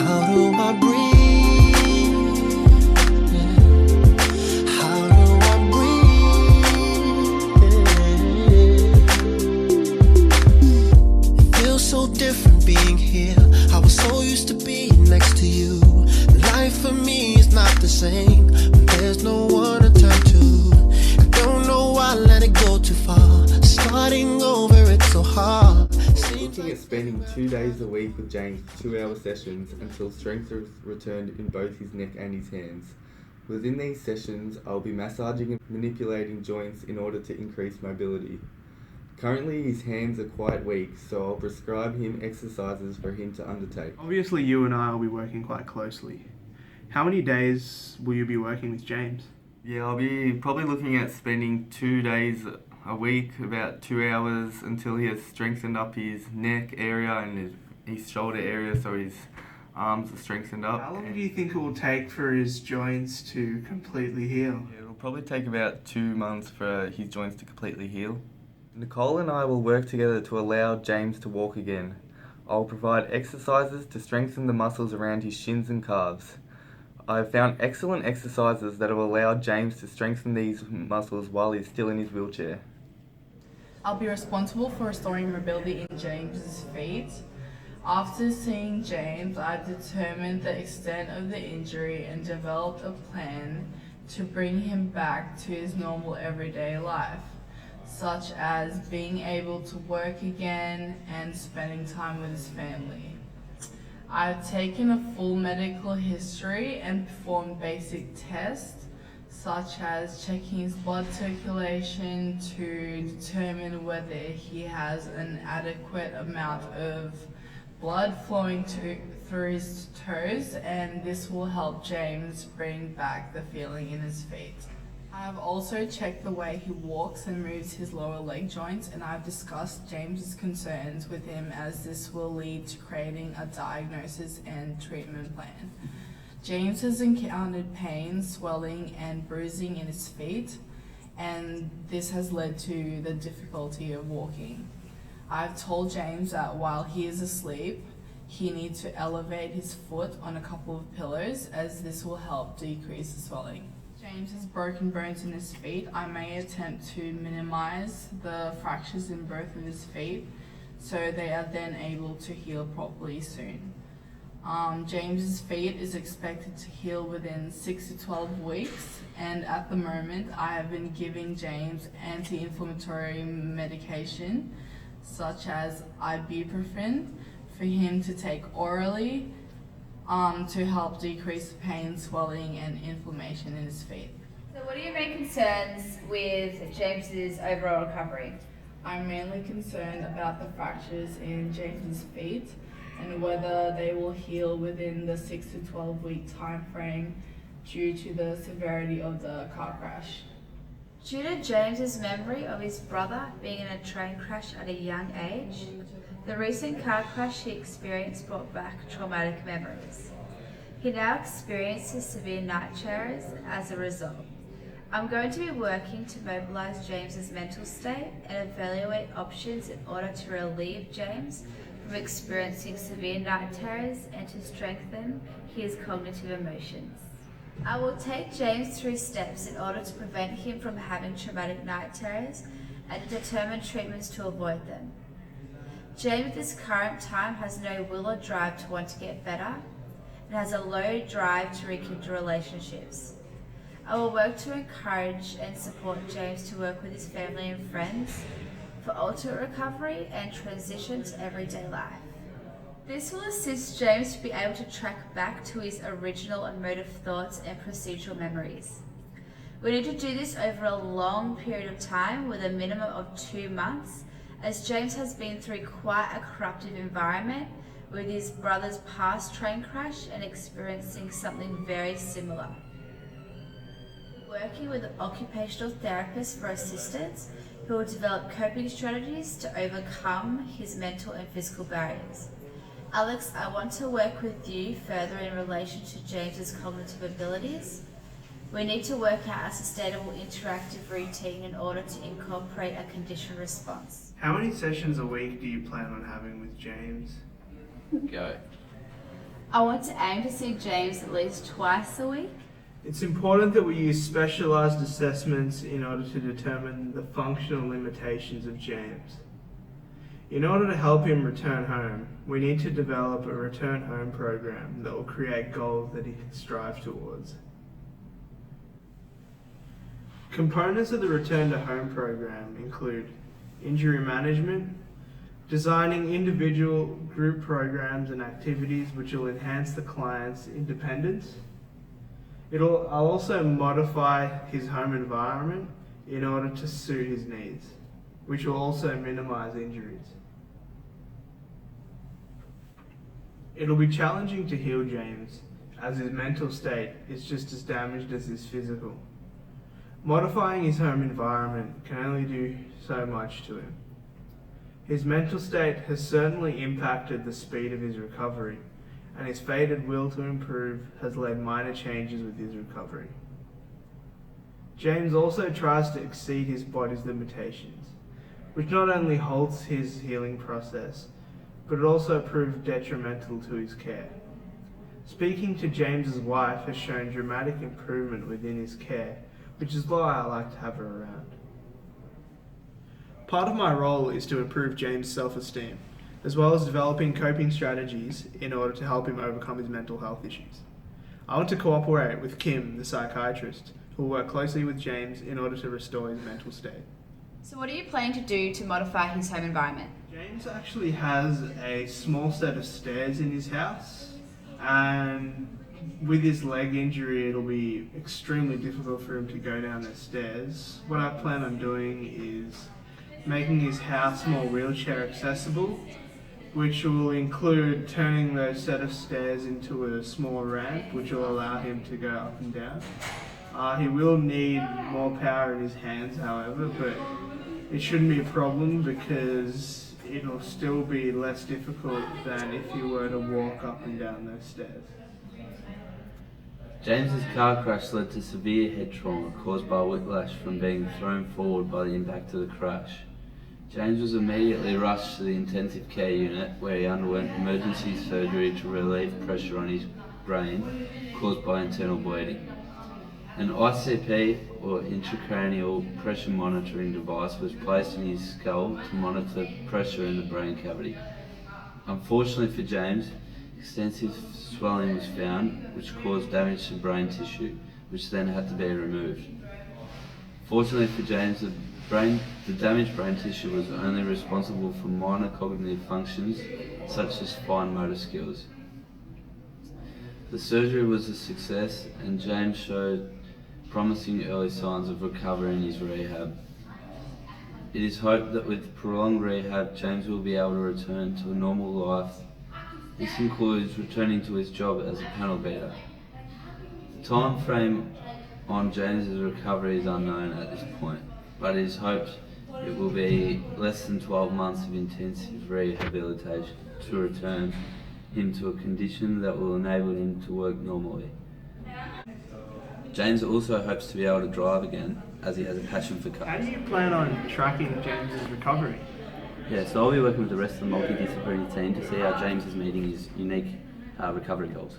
How do I breathe? Yeah. How do I breathe? It feels so different being here. I was so used to being next to you. Life for me is not the same when there's no one to turn to. I don't know why I let it go too far. Starting over, it's so hard. Looking at spending 2 days a week with James for 2-hour sessions until strength is returned in both his neck and his hands. Within these sessions, I'll be massaging and manipulating joints in order to increase mobility. Currently, his hands are quite weak, so I'll prescribe him exercises for him to undertake. Obviously, you and I will be working quite closely. How many days will you be working with James? Yeah, I'll be probably looking at spending 2 days a week, about 2 hours, until he has strengthened up his neck area and his shoulder area, so his arms are strengthened up. How long do you think it will take for his joints to completely heal? Yeah, it'll probably take about 2 months for his joints to completely heal. Nicole and I will work together to allow James to walk again. I'll provide exercises to strengthen the muscles around his shins and calves. I have found excellent exercises that will allow James to strengthen these muscles while he's still in his wheelchair. I'll be responsible for restoring mobility in James's feet. After seeing James, I've determined the extent of the injury and developed a plan to bring him back to his normal everyday life, such as being able to work again and spending time with his family. I've taken a full medical history and performed basic tests, such as checking his blood circulation to determine whether he has an adequate amount of blood flowing through his toes, and this will help James bring back the feeling in his feet. I've also checked the way he walks and moves his lower leg joints, and I've discussed James's concerns with him, as this will lead to creating a diagnosis and treatment plan. James has encountered pain, swelling and bruising in his feet, and this has led to the difficulty of walking. I've told James that while he is asleep, he needs to elevate his foot on a couple of pillows, as this will help decrease the swelling. James has broken bones in his feet. I may attempt to minimize the fractures in both of his feet, so they are then able to heal properly soon. James's feet is expected to heal within 6 to 12 weeks, and at the moment I have been giving James anti-inflammatory medication such as ibuprofen for him to take orally to help decrease the pain, swelling and inflammation in his feet. So what are your main concerns with James's overall recovery? I'm mainly concerned about the fractures in James's feet and whether they will heal within the 6 to 12 week time frame due to the severity of the car crash. Due to James's memory of his brother being in a train crash at a young age, the recent car crash he experienced brought back traumatic memories. He now experiences severe night terrors as a result. I'm going to be working to mobilize James's mental state and evaluate options in order to relieve James from experiencing severe night terrors and to strengthen his cognitive emotions. I will take James through steps in order to prevent him from having traumatic night terrors and to determine treatments to avoid them. James at this current time has no will or drive to want to get better and has a low drive to rekindle relationships. I will work to encourage and support James to work with his family and friends for ultimate recovery and transition to everyday life. This will assist James to be able to track back to his original emotive thoughts and procedural memories. We need to do this over a long period of time with a minimum of 2 months, as James has been through quite a corruptive environment with his brother's past train crash and experiencing something very similar. Working with an occupational therapist for assistance who will develop coping strategies to overcome his mental and physical barriers. Alex, I want to work with you further in relation to James's cognitive abilities. We need to work out a sustainable interactive routine in order to incorporate a conditioned response. How many sessions a week do you plan on having with James? Go. I want to aim to see James at least twice a week. It's important that we use specialised assessments in order to determine the functional limitations of James. In order to help him return home, we need to develop a return home program that will create goals that he can strive towards. Components of the return to home program include injury management, designing individual group programs and activities which will enhance the client's independence. I'll also modify his home environment in order to suit his needs, which will also minimize injuries. It'll be challenging to heal James, as his mental state is just as damaged as his physical. Modifying his home environment can only do so much to him. His mental state has certainly impacted the speed of his recovery, and his faded will to improve has led minor changes with his recovery. James also tries to exceed his body's limitations, which not only halts his healing process, but it also proved detrimental to his care. Speaking to James's wife has shown dramatic improvement within his care, which is why I like to have her around. Part of my role is to improve James' self-esteem, as well as developing coping strategies in order to help him overcome his mental health issues. I want to cooperate with Kim, the psychiatrist, who will work closely with James in order to restore his mental state. So what are you planning to do to modify his home environment? James actually has a small set of stairs in his house, and with his leg injury it'll be extremely difficult for him to go down the stairs. What I plan on doing is making his house more wheelchair accessible, which will include turning those set of stairs into a small ramp which will allow him to go up and down. He will need more power in his hands, however, but it shouldn't be a problem because it'll still be less difficult than if you were to walk up and down those stairs. James's car crash led to severe head trauma caused by whiplash from being thrown forward by the impact of the crash. James was immediately rushed to the intensive care unit where he underwent emergency surgery to relieve pressure on his brain caused by internal bleeding. An ICP, or intracranial pressure monitoring device, was placed in his skull to monitor pressure in the brain cavity. Unfortunately for James, extensive swelling was found, which caused damage to brain tissue, which then had to be removed. Fortunately for James, the damaged brain tissue was only responsible for minor cognitive functions, such as fine motor skills. The surgery was a success, and James showed promising early signs of recovery in his rehab. It is hoped that with prolonged rehab, James will be able to return to a normal life. This includes returning to his job as a panel beater. The time frame on James's recovery is unknown at this point, but it is hoped it will be less than 12 months of intensive rehabilitation to return him to a condition that will enable him to work normally. James also hopes to be able to drive again, as he has a passion for cars. How do you plan on tracking James's recovery? Yeah, so I'll be working with the rest of the multidisciplinary team to see how James is meeting his unique recovery goals.